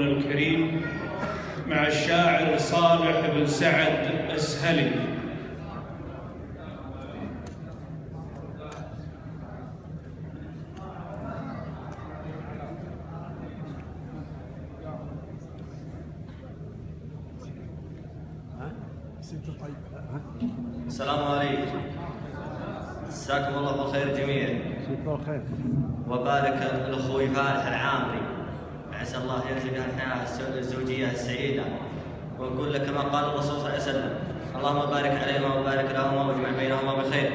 حضورنا الكريم مع الشاعر صالح بن سعد السهلي. السلام عليكم، مساكم الله بالخير جميعا. وبارك الاخوي فالح العامري، عسى الله يرزقه الحياه الزوجيه السعيده، واقول لك كما قال الرسول صلى الله عليه وسلم: اللهم بارك عليهما وبارك لهما واجمع بينهما بخير.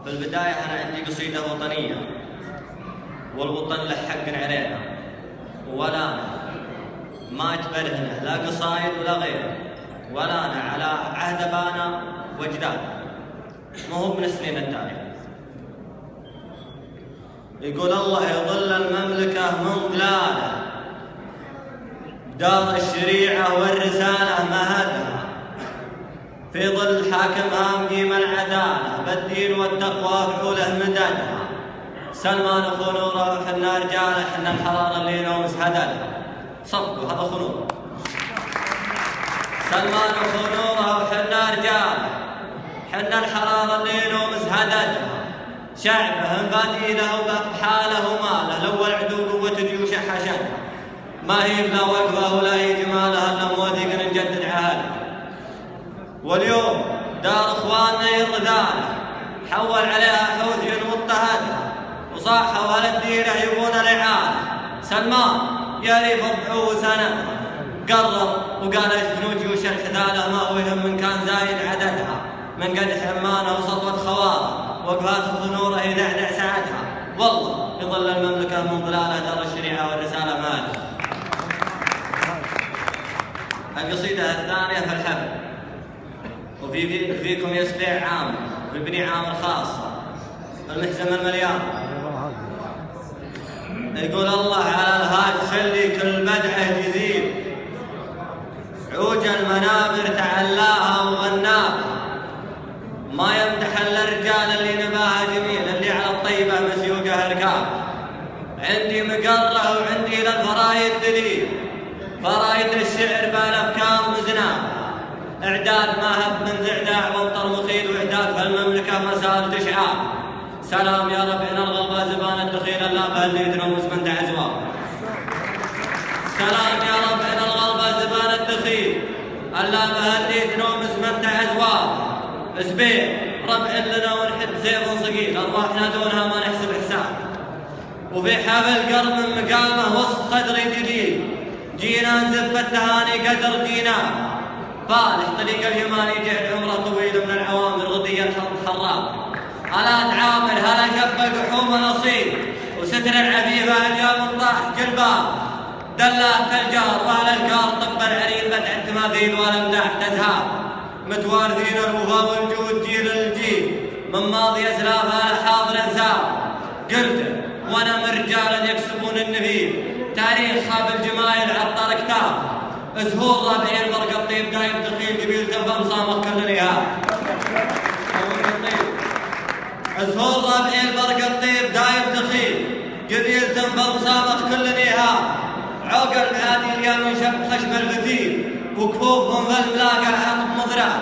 في البدايه انا عندي قصيده وطنيه، والوطن له حق علينا، ولا ما تبرهنه لا قصايد ولا غيره، ولا أنا على عهد أبانا وأجدادنا، ما هو من السنين التالية. يقول: الله يظل المملكة من ظلاله، دار الشريعة والرسالة مهدها، في ظل حاكمها مقيم العدالة، بالدين والتقوى فعوله مددها. سلمان أخو نوره وحنا رجاله، حنا الحرارة اللي نومس هدلها. صفقوا هذا أخو نوره. سلمان أخو نوره وحنا رجاله، حنا الحرارة اللي نومس هددها. شعبه انبادي له بحاله وماله، الأول عدو قوة جيوشه حشدها. ما هي بلا وقفة ولا هي جمالها، إلا موثق نجدد عهدها. واليوم دار إخواننا الرذالة، حول عليها حوثي واضطهدها، وصاحوا أهل الديرة يبون الإعانة. سلمان يا ريف الضحو سندها، قرر وقال: يشفنوا جيوش الحذالة، ما هو يهم من كان زايد عددها. من قدح حمانه وسطوة خواره، وقفات خنوره يدعدع سعدها. والله يظل المملكة من ظلاله، دار الشريعة والرسالة مالها. القصيدة الثانية في الحفل، وفيكم يسبع عامر، وفي بني عامر خاصة، المحزم المليان. يقول: الله على الهاج خلي كل بدعه جزيل، عوج المنابر تعلاها وغناها. ما يمدح الا الرجال اللي نباها جميل، اللي على الطيبه مسيوقه ركاب. عندي مقره وعندي للفرايد دليل، فرايد الشعر بالافكار مزناها. اعداد ما هب من ذعداع وامطر مخيل، واعداد في المملكه مسار اشعاع. سلام يا ربعنا الغلبه زبان الدخيل، الله بهاللي تنومس من دع زوار. سلام يا ربعنا الغلبه زبان الدخيل، الله بهاللي تنومس من دع زوار. اسبيع ربع لنا ونحب سيف صقيل، ارواحنا دونها ما نحسب حساب. وفي حفل قرب من مقامه وسط صدري جديد، جينا نزف التهاني قدر جينا. فالح طريق اليماني جعل عمره طويل، من العوامر غدي الحرب حرام. آلات عامر هلا كب قحوم نصيب، وستر العفيفة اليوم طاح جلباب. دلات الجار واهل الجار، طب العريل بدع التماثيل والامداح تزهاب. متوارثين الوفا والجود جيل الجيل، من ماضي اسلاف على حاضر انساب. قلت وانا من رجال يكسبون النبيل، تاريخ خاب الجمايل عطر كتاب. زهور ربعي البرق الطيب دايم دخيل، قبيل تنفم صامخ كل الايهاب. زهور ربعي البرق الطيب دايم دخيل، قبيل تنفم صامخ كل الايهاب. عقل هذه اليوم ينشب خشم الفتيل، وكفوفهم في الملاقى عقب مضراب.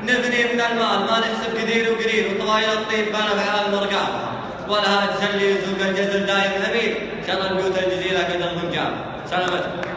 نبني من المال ما نحسب كثير وقليل، وطوايل الطيب بنا بعال مرقاب. ولا هاد سلي يسوق الجزل دايم حبيب، شر البيوت الجزيله قدر من جاب. سلامتكم.